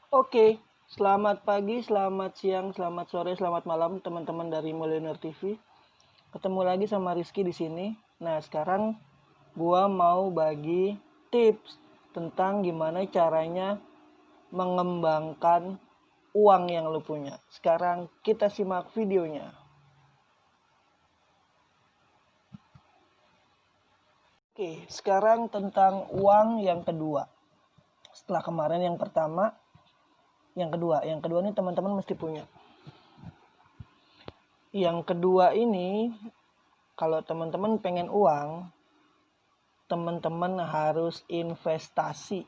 Oke, selamat pagi, selamat siang, selamat sore, selamat malam teman-teman dari Millennial TV. Ketemu lagi sama Rizky di sini. Nah, sekarang gua mau bagi tips tentang gimana caranya mengembangkan uang yang lo punya. Sekarang kita simak videonya. Oke, sekarang tentang uang yang kedua. Setelah kemarin yang pertama, yang kedua ini teman-teman mesti punya. Yang kedua ini, kalau teman-teman pengen uang, teman-teman harus investasi.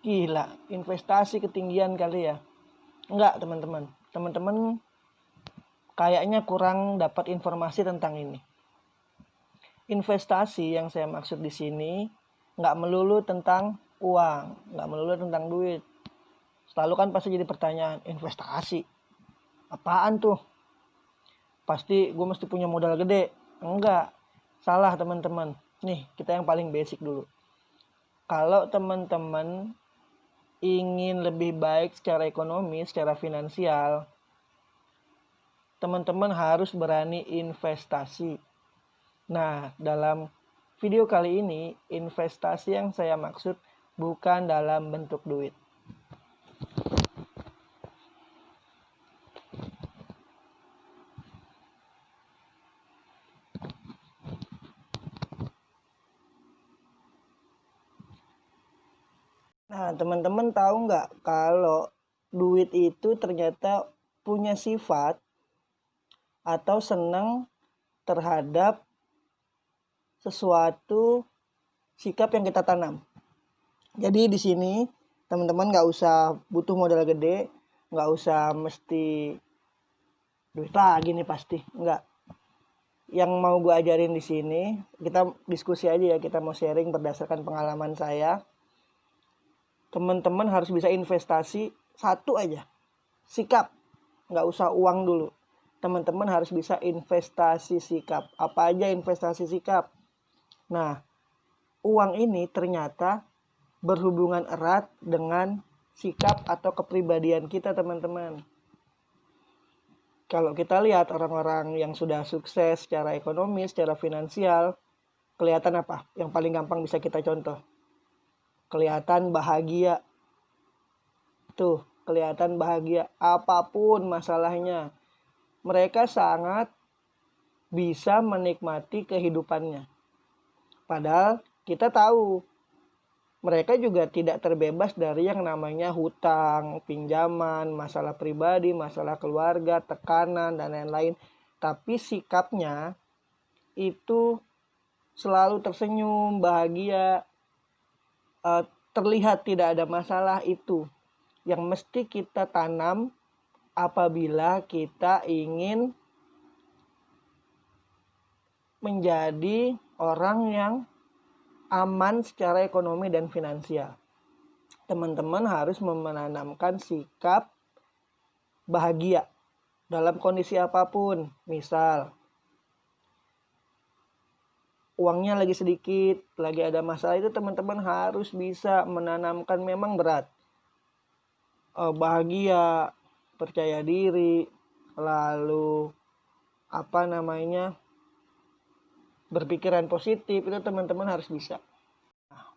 Gila, investasi ketinggian kali ya. Enggak, teman-teman. Teman-teman kayaknya kurang dapat informasi tentang ini. Investasi yang saya maksud di sini nggak melulu tentang uang, nggak melulu tentang duit. Selalu kan pasti jadi pertanyaan, investasi apaan tuh? Pasti gue mesti punya modal gede. Enggak, salah teman-teman. Nih, kita yang paling basic dulu. Kalau teman-teman ingin lebih baik secara ekonomi, secara finansial, teman-teman harus berani investasi. Nah, dalam video kali ini, investasi yang saya maksud bukan dalam bentuk duit. Nah, teman-teman tahu nggak kalau duit itu ternyata punya sifat atau senang terhadap sesuatu sikap yang kita tanam. Jadi di sini teman-teman nggak usah butuh modal gede, nggak usah mesti duit lagi nih pasti, nggak. Yang mau gue ajarin di sini, kita diskusi aja ya, kita mau sharing berdasarkan pengalaman saya. Teman-teman harus bisa investasi satu aja, sikap, nggak usah uang dulu. Teman-teman harus bisa investasi sikap. Apa aja investasi sikap? Nah, uang ini ternyata berhubungan erat dengan sikap atau kepribadian kita, teman-teman. Kalau kita lihat orang-orang yang sudah sukses secara ekonomi, secara finansial, kelihatan apa? Yang paling gampang bisa kita contoh. Kelihatan bahagia. Tuh, kelihatan bahagia. Apapun masalahnya, mereka sangat bisa menikmati kehidupannya. Padahal kita tahu mereka juga tidak terbebas dari yang namanya hutang, pinjaman, masalah pribadi, masalah keluarga, tekanan, dan lain-lain. Tapi sikapnya itu selalu tersenyum, bahagia, terlihat tidak ada masalah. Itu yang mesti kita tanam apabila kita ingin menjadi orang yang aman secara ekonomi dan finansial. Teman-teman harus menanamkan sikap bahagia dalam kondisi apapun. Misal, uangnya lagi sedikit, lagi ada masalah, itu teman-teman harus bisa menanamkan, memang berat. Bahagia, percaya diri, lalu berpikiran positif, itu teman-teman harus bisa.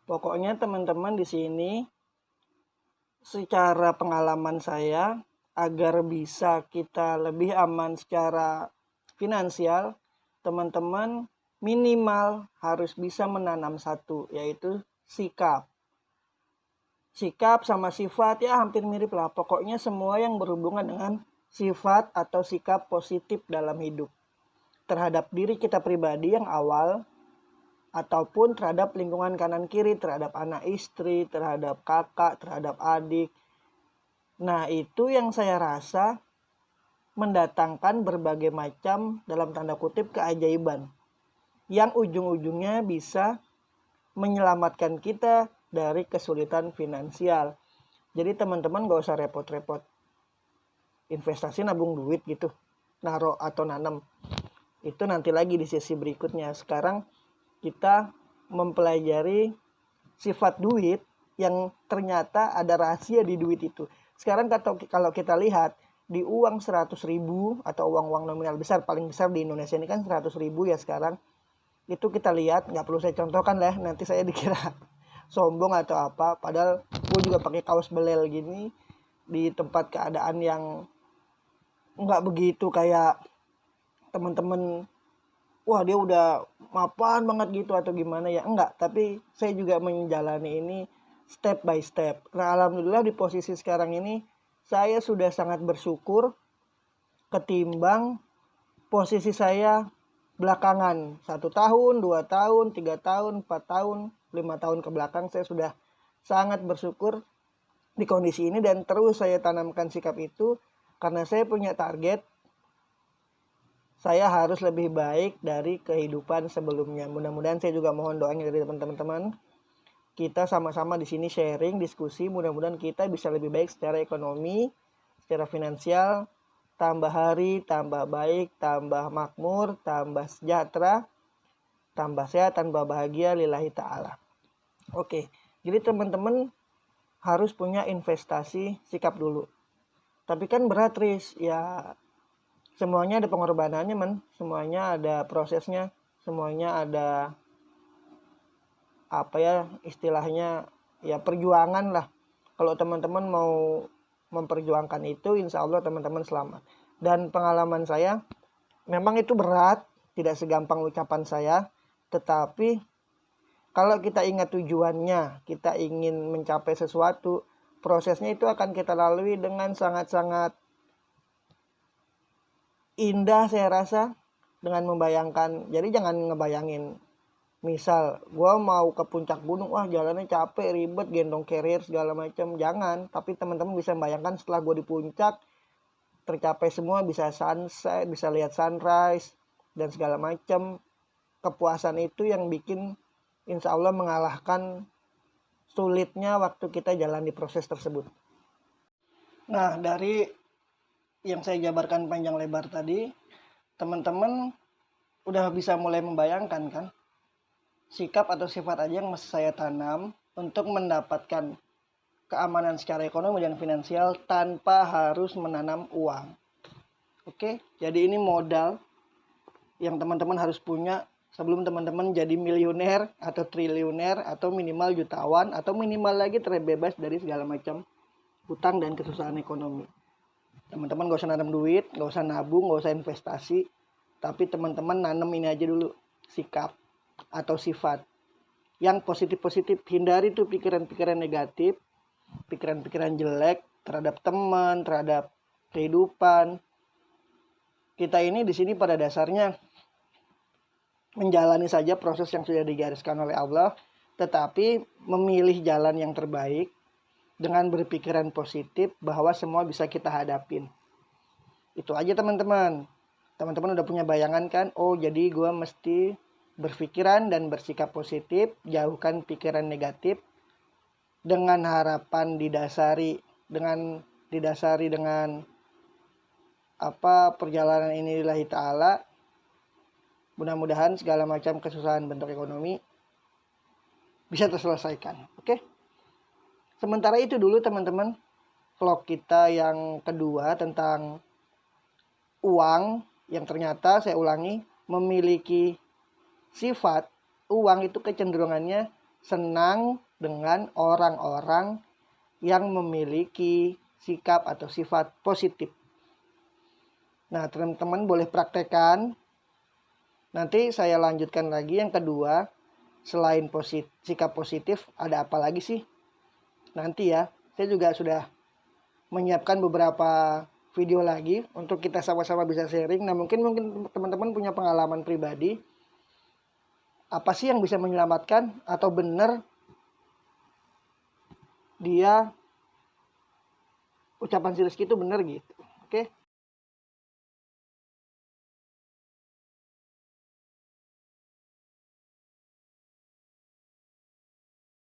Pokoknya teman-teman di sini secara pengalaman saya, agar bisa kita lebih aman secara finansial, teman-teman minimal harus bisa menanam satu, yaitu sikap. Sikap sama sifat ya hampir mirip lah. Pokoknya semua yang berhubungan dengan sifat atau sikap positif dalam hidup. Terhadap diri kita pribadi yang awal, ataupun terhadap lingkungan kanan kiri, terhadap anak istri, terhadap kakak, terhadap adik. Nah, itu yang saya rasa mendatangkan berbagai macam dalam tanda kutip keajaiban yang ujung-ujungnya bisa menyelamatkan kita dari kesulitan finansial. Jadi teman-teman gak usah repot-repot investasi nabung duit gitu, naro atau nanam. Itu nanti lagi di sesi berikutnya. Sekarang kita mempelajari sifat duit yang ternyata ada rahasia di duit itu. Sekarang kalau kita lihat di uang 100.000 atau uang-uang nominal besar, paling besar di Indonesia ini kan 100.000 ya sekarang. Itu kita lihat, nggak perlu saya contohkan lah, nanti saya dikira sombong atau apa. Padahal gue juga pakai kaos belel gini di tempat keadaan yang nggak begitu kayak teman-teman, wah dia udah mapan banget gitu atau gimana ya, enggak. Tapi saya juga menjalani ini step by step. Nah, alhamdulillah di posisi sekarang ini saya sudah sangat bersyukur ketimbang posisi saya belakangan 1 tahun, 2 tahun, 3 tahun, 4 tahun, 5 tahun ke belakang. Saya sudah sangat bersyukur di kondisi ini dan terus saya tanamkan sikap itu karena saya punya target. Saya harus lebih baik dari kehidupan sebelumnya. Mudah-mudahan saya juga mohon doanya dari teman-teman. Kita sama-sama di sini sharing, diskusi. Mudah-mudahan kita bisa lebih baik secara ekonomi, secara finansial. Tambah hari, tambah baik, tambah makmur, tambah sejahtera, tambah sehat, tambah bahagia lillahi ta'ala. Oke, jadi teman-teman harus punya investasi sikap dulu. Tapi kan berat, Riz. Ya, semuanya ada pengorbanannya, man. Semuanya ada prosesnya. Semuanya ada apa ya istilahnya, ya perjuangan lah. Kalau teman-teman mau memperjuangkan itu, insya Allah teman-teman selamat. Dan pengalaman saya, memang itu berat, tidak segampang ucapan saya. Tetapi kalau kita ingat tujuannya, kita ingin mencapai sesuatu, prosesnya itu akan kita lalui dengan sangat-sangat indah saya rasa. Dengan membayangkan, jadi jangan ngebayangin misal gue mau ke puncak gunung, wah jalannya capek, ribet, gendong carrier segala macam. Jangan, tapi teman-teman bisa membayangkan setelah gue di puncak tercapai semua, bisa sunset, bisa lihat sunrise dan segala macam. Kepuasan itu yang bikin insya Allah mengalahkan sulitnya waktu kita jalan di proses tersebut. Nah, dari yang saya jabarkan panjang lebar tadi, teman-teman udah bisa mulai membayangkan kan sikap atau sifat aja yang mesti saya tanam untuk mendapatkan keamanan secara ekonomi dan finansial tanpa harus menanam uang. Oke, jadi ini modal yang teman-teman harus punya sebelum teman-teman jadi miliuner atau triliuner atau minimal jutawan atau minimal lagi terbebas dari segala macam hutang dan kesusahan ekonomi. Teman-teman gak usah nanam duit, gak usah nabung, gak usah investasi, tapi teman-teman nanam ini aja dulu, sikap atau sifat yang positif-positif. Hindari tuh pikiran-pikiran negatif, pikiran-pikiran jelek terhadap teman, terhadap kehidupan. Kita ini di sini pada dasarnya menjalani saja proses yang sudah digariskan oleh Allah, tetapi memilih jalan yang terbaik dengan berpikiran positif bahwa semua bisa kita hadapin. Itu aja teman-teman. Teman-teman udah punya bayangan kan? Oh, jadi gue mesti berpikiran dan bersikap positif, jauhkan pikiran negatif dengan harapan didasari dengan apa perjalanan ini lillahi ta'ala. Mudah-mudahan segala macam kesusahan bentuk ekonomi bisa terselesaikan. Oke? Sementara itu dulu teman-teman, vlog kita yang kedua tentang uang yang ternyata saya ulangi memiliki sifat. Uang itu kecenderungannya senang dengan orang-orang yang memiliki sikap atau sifat positif. Nah, teman-teman boleh praktekkan. Nanti saya lanjutkan lagi yang kedua. Selain sikap positif, ada apa lagi sih? Nanti ya, saya juga sudah menyiapkan beberapa video lagi untuk kita sama-sama bisa sharing. Nah, mungkin teman-teman punya pengalaman pribadi. Apa sih yang bisa menyelamatkan atau benar dia ucapan si Rizky itu benar gitu.